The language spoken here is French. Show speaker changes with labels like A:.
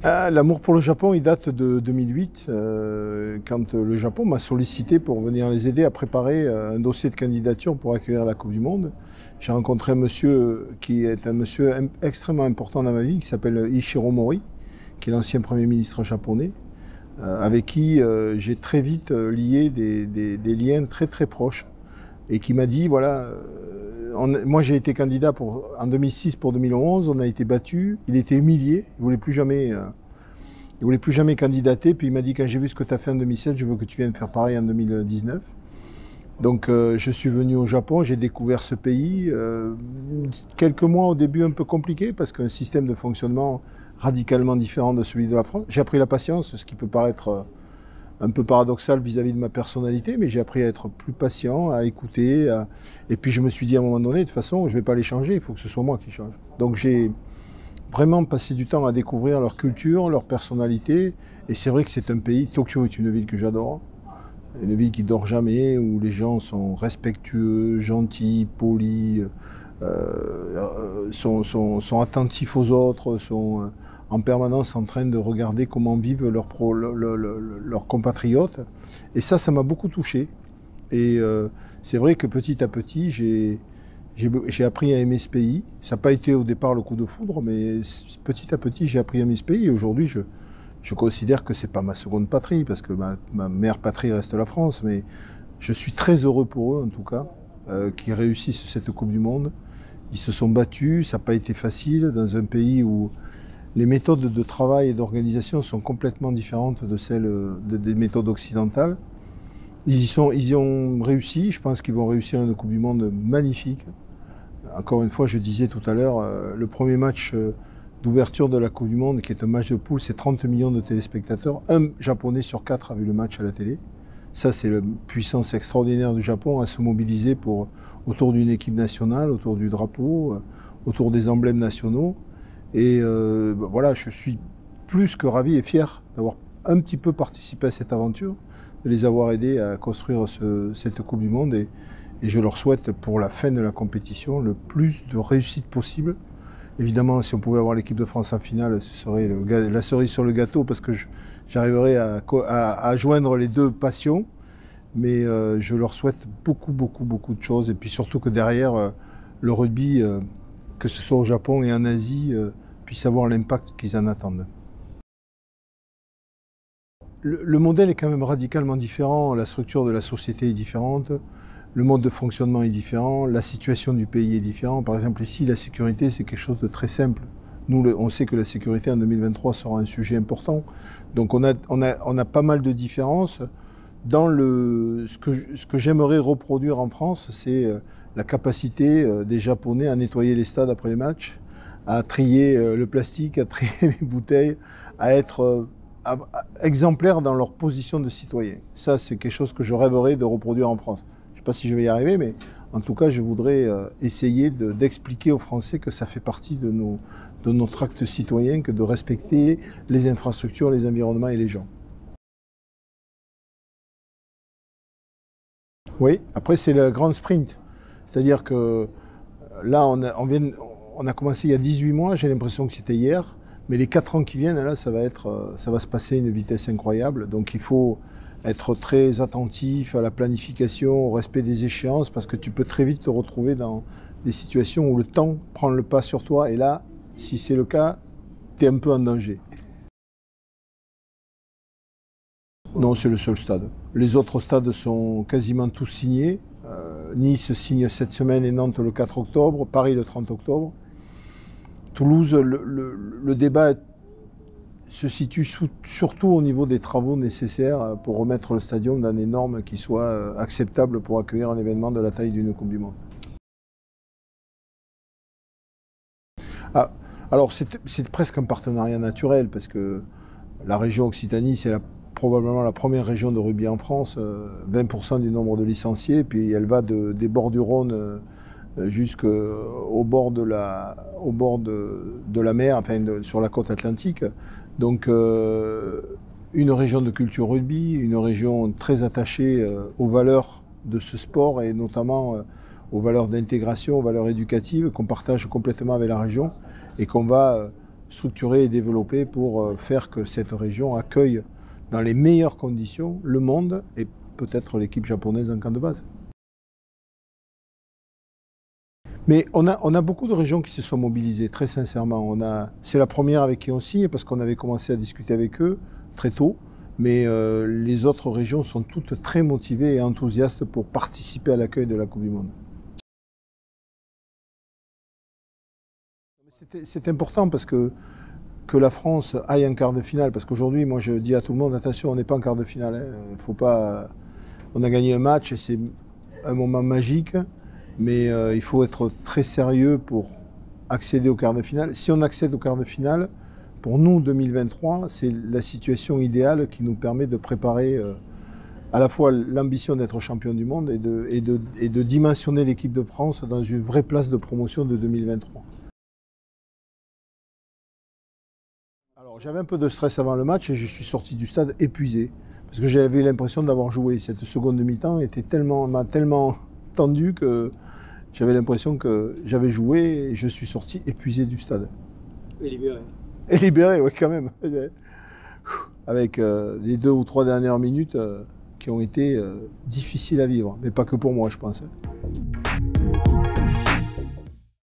A: L'amour pour le Japon, il date de 2008, quand le Japon m'a sollicité pour venir les aider à préparer un dossier de candidature pour accueillir la Coupe du Monde. J'ai rencontré un monsieur qui est un monsieur extrêmement important dans ma vie, qui s'appelle Ichiro Mori, qui est l'ancien Premier ministre japonais, avec qui j'ai très vite lié des liens très très proches, et qui m'a dit, voilà, moi j'ai été candidat en 2006 pour 2011, on a été battu, il était humilié, il voulait plus jamais candidater, puis il m'a dit, quand j'ai vu ce que tu as fait en 2007, je veux que tu viennes faire pareil en 2019. Donc je suis venu au Japon, j'ai découvert ce pays, quelques mois au début un peu compliqué, parce qu'un système de fonctionnement radicalement différent de celui de la France. J'ai appris la patience, ce qui peut paraître un peu paradoxal vis-à-vis de ma personnalité, mais j'ai appris à être plus patient, à écouter. Et puis je me suis dit à un moment donné, de toute façon, je ne vais pas les changer, il faut que ce soit moi qui change. Donc j'ai vraiment passé du temps à découvrir leur culture, leur personnalité. Et c'est vrai que c'est un pays, Tokyo est une ville que j'adore. Une ville qui dort jamais, où les gens sont respectueux, gentils, polis, sont attentifs aux autres, sont en permanence en train de regarder comment vivent leurs compatriotes. Et ça m'a beaucoup touché. Et c'est vrai que petit à petit, j'ai appris à aimer ce pays. Ça n'a pas été au départ le coup de foudre, mais petit à petit, j'ai appris à aimer ce pays. Et aujourd'hui, je considère que ce n'est pas ma seconde patrie, parce que ma mère patrie reste la France, mais je suis très heureux pour eux, en tout cas, qu'ils réussissent cette Coupe du Monde. Ils se sont battus, ça n'a pas été facile, dans un pays où les méthodes de travail et d'organisation sont complètement différentes de celles des méthodes occidentales. Ils ont réussi, je pense qu'ils vont réussir une Coupe du Monde magnifique. Encore une fois, je disais tout à l'heure, le premier match d'ouverture de la Coupe du Monde, qui est un match de poule, c'est 30 millions de téléspectateurs. Un Japonais sur 4 a vu le match à la télé. Ça, c'est la puissance extraordinaire du Japon à se mobiliser autour d'une équipe nationale, autour du drapeau, autour des emblèmes nationaux. Et voilà, je suis plus que ravi et fier d'avoir un petit peu participé à cette aventure, de les avoir aidés à construire cette Coupe du Monde. Et je leur souhaite, pour la fin de la compétition, le plus de réussite possible. Évidemment, si on pouvait avoir l'équipe de France en finale, ce serait la cerise sur le gâteau, parce que j'arriverais à joindre les deux passions. Mais je leur souhaite beaucoup de choses. Et puis surtout que derrière, le rugby, que ce soit au Japon et en Asie, puisse avoir l'impact qu'ils en attendent. Le modèle est quand même radicalement différent, la structure de la société est différente, le mode de fonctionnement est différent, la situation du pays est différente. Par exemple ici, la sécurité, c'est quelque chose de très simple. Nous, on sait que la sécurité en 2023 sera un sujet important. Donc on a pas mal de différences. Ce que j'aimerais reproduire en France, c'est la capacité des Japonais à nettoyer les stades après les matchs, à trier le plastique, à trier les bouteilles, à être exemplaires dans leur position de citoyen. Ça, c'est quelque chose que je rêverais de reproduire en France. Je ne sais pas si je vais y arriver, mais en tout cas, je voudrais essayer d'expliquer aux Français que ça fait partie de notre acte citoyen, que de respecter les infrastructures, les environnements et les gens. Oui, après c'est le grand sprint. C'est-à-dire que là, on a commencé il y a 18 mois, j'ai l'impression que c'était hier, mais les 4 ans qui viennent, là, ça va se passer à une vitesse incroyable. Donc il faut être très attentif à la planification, au respect des échéances, parce que tu peux très vite te retrouver dans des situations où le temps prend le pas sur toi, et là, si c'est le cas, tu es un peu en danger. Non, c'est le seul stade. Les autres stades sont quasiment tous signés. Nice signe cette semaine et Nantes le 4 octobre, Paris le 30 octobre. Toulouse, le débat se situe surtout au niveau des travaux nécessaires pour remettre le stadium dans des normes qui soient acceptables pour accueillir un événement de la taille d'une Coupe du Monde. Ah, alors c'est presque un partenariat naturel, parce que la région Occitanie, c'est probablement la première région de rugby en France, 20% du nombre de licenciés, puis elle va des bords du Rhône jusqu'au bord de la mer, enfin sur la côte atlantique. Donc une région de culture rugby, une région très attachée aux valeurs de ce sport, et notamment aux valeurs d'intégration, aux valeurs éducatives qu'on partage complètement avec la région, et qu'on va structuré et développé pour faire que cette région accueille dans les meilleures conditions le monde et peut-être l'équipe japonaise en camp de base. Mais on a beaucoup de régions qui se sont mobilisées, très sincèrement. C'est la première avec qui on signe parce qu'on avait commencé à discuter avec eux très tôt. Mais les autres régions sont toutes très motivées et enthousiastes pour participer à l'accueil de la Coupe du Monde. C'est important parce que la France aille en quart de finale. Parce qu'aujourd'hui, moi je dis à tout le monde, attention, on n'est pas en quart de finale. Hein. Faut pas... On a gagné un match et c'est un moment magique. Mais il faut être très sérieux pour accéder au quart de finale. Si on accède au quart de finale, pour nous, 2023, c'est la situation idéale qui nous permet de préparer à la fois l'ambition d'être champion du monde et de dimensionner l'équipe de France dans une vraie place de promotion de 2023. Alors j'avais un peu de stress avant le match et je suis sorti du stade épuisé. Parce que j'avais l'impression d'avoir joué. Cette seconde mi-temps m'a tellement tendu que j'avais l'impression que j'avais joué et je suis sorti épuisé du stade.
B: Et libéré.
A: Et libéré, oui, quand même. Avec les 2 ou 3 dernières minutes qui ont été difficiles à vivre. Mais pas que pour moi, je pense.